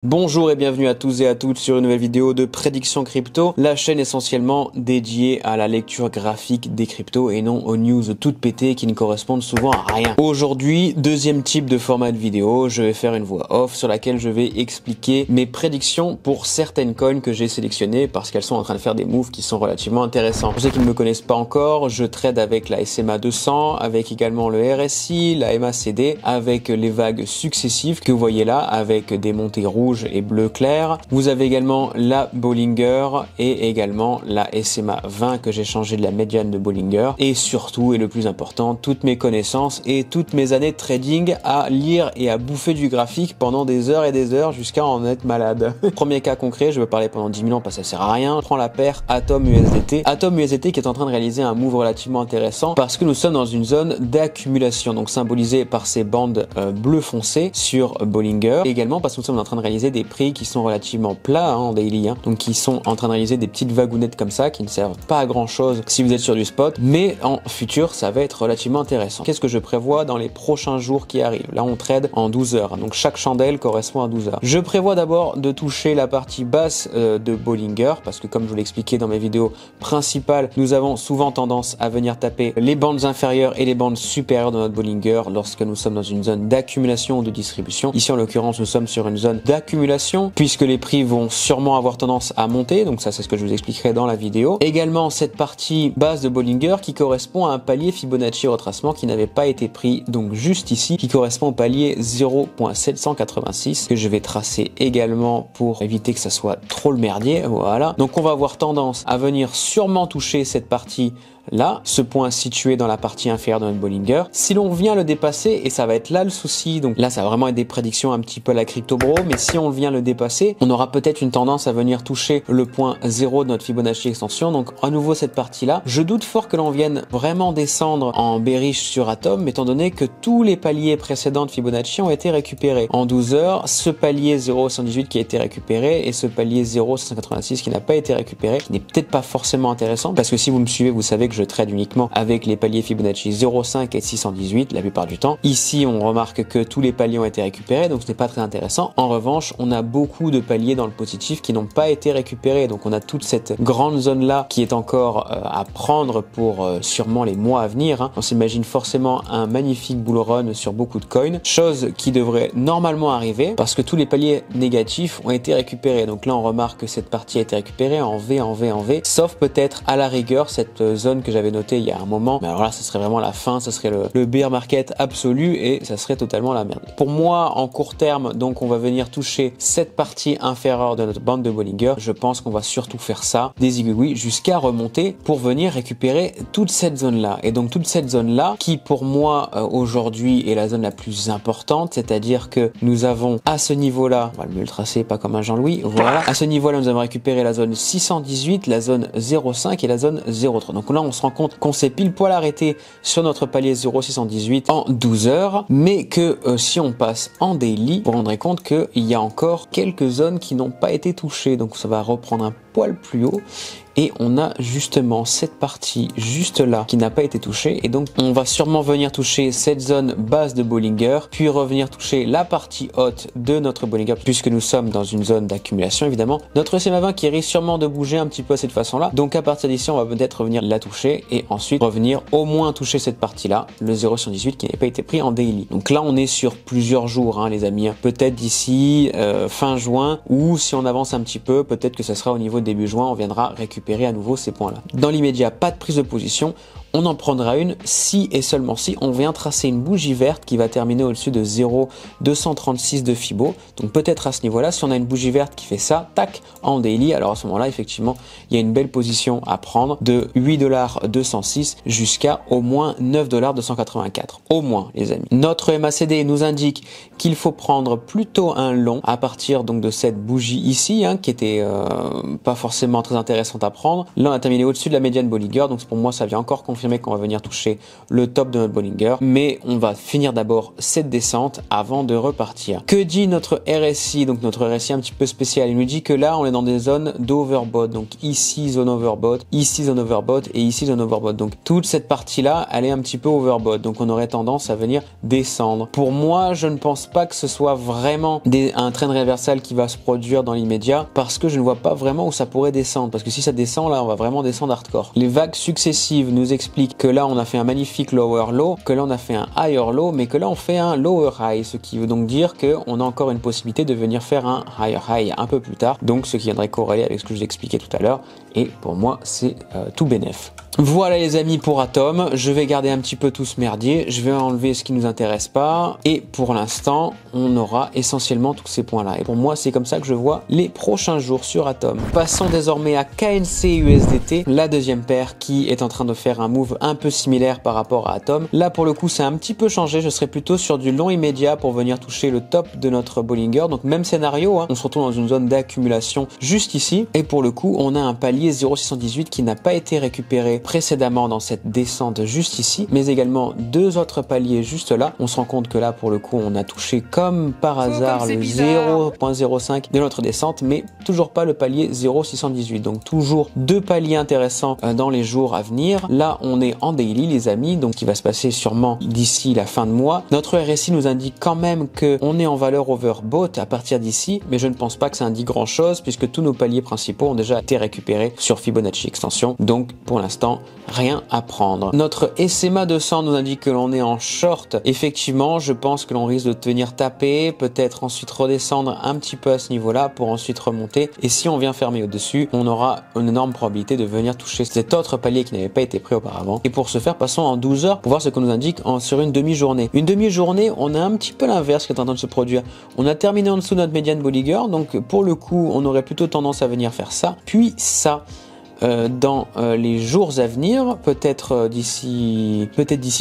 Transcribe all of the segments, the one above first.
Bonjour et bienvenue à tous et à toutes sur une nouvelle vidéo de Prédiction Crypto, la chaîne essentiellement dédiée à la lecture graphique des cryptos et non aux news toutes pétées qui ne correspondent souvent à rien. Aujourd'hui, deuxième type de format de vidéo, je vais faire une voix off sur laquelle je vais expliquer mes prédictions pour certaines coins que j'ai sélectionnées parce qu'elles sont en train de faire des moves qui sont relativement intéressants. Pour ceux qui ne me connaissent pas encore, je trade avec la SMA 200, avec également le RSI, la MACD, avec les vagues successives que vous voyez là, avec des montées rouges et bleu clair. Vous avez également la Bollinger et également la SMA 20 que j'ai changé de la médiane de Bollinger, et surtout et le plus important, toutes mes connaissances et toutes mes années de trading à lire et à bouffer du graphique pendant des heures et des heures jusqu'à en être malade. Premier cas concret, je vais parler pendant 10 000 ans parce que ça sert à rien. Je prends la paire Atom USDT. Atom USDT qui est en train de réaliser un move relativement intéressant parce que nous sommes dans une zone d'accumulation, donc symbolisée par ces bandes bleu foncé sur Bollinger, et également parce que nous sommes en train de réaliser des prix qui sont relativement plats en daily, donc qui sont en train de réaliser des petites vagounettes comme ça qui ne servent pas à grand chose si vous êtes sur du spot, mais en futur ça va être relativement intéressant. Qu'est-ce que je prévois dans les prochains jours qui arrivent? Là on trade en 12 heures, donc chaque chandelle correspond à 12 heures. Je prévois d'abord de toucher la partie basse de Bollinger parce que comme je vous l'ai expliqué dans mes vidéos principales, nous avons souvent tendance à venir taper les bandes inférieures et les bandes supérieures de notre Bollinger lorsque nous sommes dans une zone d'accumulation ou de distribution. Ici en l'occurrence nous sommes sur une zone d'accumulation puisque les prix vont sûrement avoir tendance à monter, donc ça c'est ce que je vous expliquerai dans la vidéo. Également cette partie basse de Bollinger qui correspond à un palier Fibonacci retracement qui n'avait pas été pris, donc juste ici, qui correspond au palier 0.786 que je vais tracer également pour éviter que ça soit trop le merdier. Voilà, donc on va avoir tendance à venir sûrement toucher cette partie là, ce point situé dans la partie inférieure de notre Bollinger. Si l'on vient le dépasser, et ça va être là le souci, donc là ça va vraiment être des prédictions un petit peu à la crypto bro, mais si on vient le dépasser, on aura peut-être une tendance à venir toucher le point 0 de notre Fibonacci extension, donc à nouveau cette partie là. Je doute fort que l'on vienne vraiment descendre en bearish sur Atom, étant donné que tous les paliers précédents de Fibonacci ont été récupérés. En 12 heures, ce palier 0.118 qui a été récupéré et ce palier 0.186 qui n'a pas été récupéré, qui n'est peut-être pas forcément intéressant, parce que si vous me suivez, vous savez que je trade uniquement avec les paliers Fibonacci 0.5 et 618 la plupart du temps. Ici, on remarque que tous les paliers ont été récupérés, donc ce n'est pas très intéressant. En revanche, on a beaucoup de paliers dans le positif qui n'ont pas été récupérés, donc on a toute cette grande zone là qui est encore à prendre pour sûrement les mois à venir. On s'imagine forcément un magnifique bull run sur beaucoup de coins, chose qui devrait normalement arriver parce que tous les paliers négatifs ont été récupérés. Donc là, on remarque que cette partie a été récupérée en V, en V, en V, sauf peut-être à la rigueur cette zone que j'avais noté il y a un moment, mais alors là ça serait vraiment la fin, ça serait le bear market absolu et ça serait totalement la merde. Pour moi en court terme, donc on va venir toucher cette partie inférieure de notre bande de Bollinger. Je pense qu'on va surtout faire ça, des aiguilles jusqu'à remonter pour venir récupérer toute cette zone là, et donc toute cette zone là qui pour moi aujourd'hui est la zone la plus importante, c'est-à-dire que nous avons à ce niveau là, on va mieux le tracer, pas comme un Jean-Louis, voilà, à ce niveau là nous avons récupéré la zone 618, la zone 0.5 et la zone 0.3. Donc là on se rend compte qu'on s'est pile poil arrêté sur notre palier 0.618 en 12 heures, mais que si on passe en daily, vous vous rendrez compte qu'il y a encore quelques zones qui n'ont pas été touchées, donc ça va reprendre un poil plus haut. Et on a justement cette partie juste là qui n'a pas été touchée, et donc on va sûrement venir toucher cette zone basse de Bollinger, puis revenir toucher la partie haute de notre Bollinger puisque nous sommes dans une zone d'accumulation évidemment. Notre SMA 20 qui risque sûrement de bouger un petit peu à cette façon là, donc à partir d'ici on va peut-être revenir la toucher et ensuite revenir au moins toucher cette partie là, le 0.118 qui n'avait pas été pris en daily. Donc là on est sur plusieurs jours les amis, peut-être d'ici fin juin, ou si on avance un petit peu peut-être que ça sera au niveau de début juin, on viendra récupérer à nouveau ces points là. Dans l'immédiat, pas de prise de position, on en prendra une si et seulement si on vient tracer une bougie verte qui va terminer au-dessus de 0,236 de Fibo. Donc peut-être à ce niveau-là, si on a une bougie verte qui fait ça, tac, en daily, alors à ce moment-là, effectivement, il y a une belle position à prendre de 8,206 $ jusqu'à au moins 9,284 $. Au moins, les amis. Notre MACD nous indique qu'il faut prendre plutôt un long à partir donc de cette bougie ici, qui était pas forcément très intéressante à prendre. Là, on a terminé au-dessus de la médiane Bollinger, donc pour moi, ça vient encore confirmer confirmer qu'on va venir toucher le top de notre Bollinger, mais on va finir d'abord cette descente avant de repartir. Que dit notre RSI? Donc notre RSI un petit peu spécial, il nous dit que là on est dans des zones d'overbought, donc ici zone overbought, ici zone overbought et ici zone overbought. Donc toute cette partie là elle est un petit peu overbought, donc on aurait tendance à venir descendre. Pour moi je ne pense pas que ce soit vraiment un trend réversal qui va se produire dans l'immédiat, parce que je ne vois pas vraiment où ça pourrait descendre, parce que si ça descend là on va vraiment descendre hardcore. Les vagues successives nous expliquent que là on a fait un magnifique lower low, que là on a fait un higher low, mais que là on fait un lower high, ce qui veut donc dire qu'on a encore une possibilité de venir faire un higher high un peu plus tard, donc ce qui viendrait corréler avec ce que je vous expliquais tout à l'heure, et pour moi c'est tout bénef. Voilà les amis pour Atom, je vais garder un petit peu tout ce merdier, je vais enlever ce qui nous intéresse pas, et pour l'instant on aura essentiellement tous ces points là, et pour moi c'est comme ça que je vois les prochains jours sur Atom. Passons désormais à KNC USDT, la deuxième paire qui est en train de faire un move un peu similaire par rapport à Atom. Là pour le coup c'est un petit peu changé, je serai plutôt sur du long immédiat pour venir toucher le top de notre Bollinger, donc même scénario, hein. On se retrouve dans une zone d'accumulation juste ici, et pour le coup on a un palier 0,618 qui n'a pas été récupéré précédemment dans cette descente juste ici, mais également deux autres paliers juste là. On se rend compte que là pour le coup on a touché comme par hasard le 0,05 de notre descente, mais toujours pas le palier 0,618, donc toujours deux paliers intéressants dans les jours à venir. Là on est en daily les amis, donc qui va se passer sûrement d'ici la fin de mois. Notre RSI nous indique quand même que on est en valeur overbought à partir d'ici, mais je ne pense pas que ça indique grand chose puisque tous nos paliers principaux ont déjà été récupérés sur Fibonacci extension, donc pour l'instant rien à prendre. Notre SMA 200 nous indique que l'on est en short. Effectivement, je pense que l'on risque de venir taper, peut-être ensuite redescendre un petit peu à ce niveau-là pour ensuite remonter. Et si on vient fermer au-dessus, on aura une énorme probabilité de venir toucher cet autre palier qui n'avait pas été pris auparavant. Et pour ce faire, passons en 12 heures pour voir ce que nous indique sur une demi-journée. Une demi-journée, on a un petit peu l'inverse qui est en train de se produire. On a terminé en dessous de notre médiane Bollinger, donc pour le coup, on aurait plutôt tendance à venir faire ça, puis ça. Dans les jours à venir, peut-être d'ici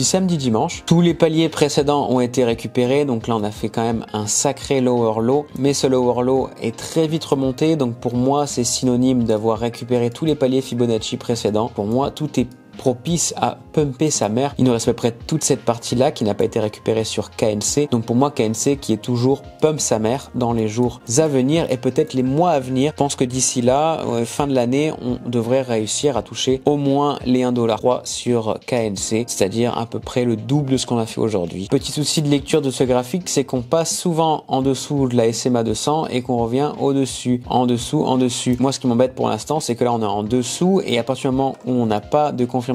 samedi, dimanche. Tous les paliers précédents ont été récupérés, donc là on a fait quand même un sacré lower low, mais ce lower low est très vite remonté, donc pour moi c'est synonyme d'avoir récupéré tous les paliers Fibonacci précédents. Pour moi tout est propice à pumper sa mère. Il nous reste à peu près toute cette partie-là qui n'a pas été récupérée sur KNC. Donc pour moi, KNC qui est toujours pump sa mère dans les jours à venir et peut-être les mois à venir. Je pense que d'ici là, fin de l'année, on devrait réussir à toucher au moins les 1,3$ sur KNC, c'est-à-dire à peu près le double de ce qu'on a fait aujourd'hui. Petit souci de lecture de ce graphique, c'est qu'on passe souvent en dessous de la SMA 200 et qu'on revient au-dessus, en dessous, en dessus. Moi, ce qui m'embête pour l'instant, c'est que là, on est en dessous et à partir du moment où on n'a pas de confirmation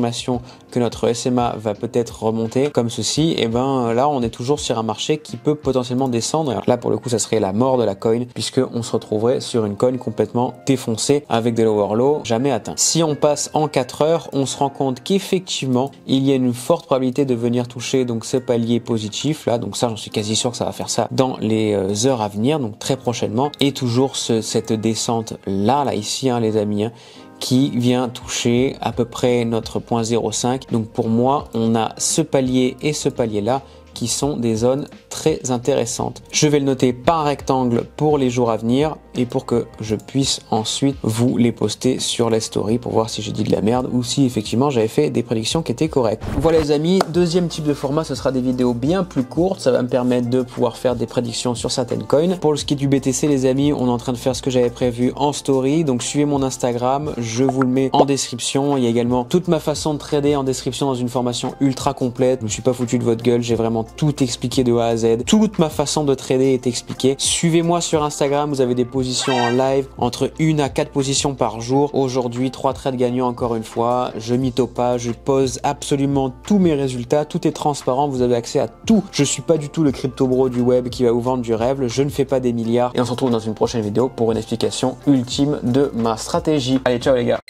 que notre SMA va peut-être remonter comme ceci, et ben là on est toujours sur un marché qui peut potentiellement descendre. Alors là pour le coup ça serait la mort de la coin puisque on se retrouverait sur une coin complètement défoncée avec des lower low jamais atteints. Si on passe en 4 heures, on se rend compte qu'effectivement il y a une forte probabilité de venir toucher donc ce palier positif là, donc ça j'en suis quasi sûr que ça va faire ça dans les heures à venir, donc très prochainement, et toujours cette descente là ici hein, les amis hein, qui vient toucher à peu près notre point 0,5. Donc pour moi, on a ce palier et ce palier-là qui sont des zones très intéressantes. Je vais le noter par rectangle pour les jours à venir et pour que je puisse ensuite vous les poster sur les stories pour voir si j'ai dit de la merde ou si effectivement j'avais fait des prédictions qui étaient correctes. Voilà les amis, deuxième type de format, ce sera des vidéos bien plus courtes, ça va me permettre de pouvoir faire des prédictions sur certaines coins. Pour ce qui est du BTC les amis, on est en train de faire ce que j'avais prévu en story, donc suivez mon Instagram, je vous le mets en description. Il y a également toute ma façon de trader en description dans une formation ultra complète. Je me suis pas foutu de votre gueule, j'ai vraiment tout expliqué de A à Z. Toute ma façon de trader est expliquée. Suivez-moi sur Instagram, vous avez des positions en live, entre 1 à 4 positions par jour. Aujourd'hui, 3 trades gagnants encore une fois. Je mytho pas, je pose absolument tous mes résultats. Tout est transparent, vous avez accès à tout. Je suis pas du tout le crypto bro du web qui va vous vendre du rêve. Je ne fais pas des milliards. Et on se retrouve dans une prochaine vidéo pour une explication ultime de ma stratégie. Allez, ciao les gars.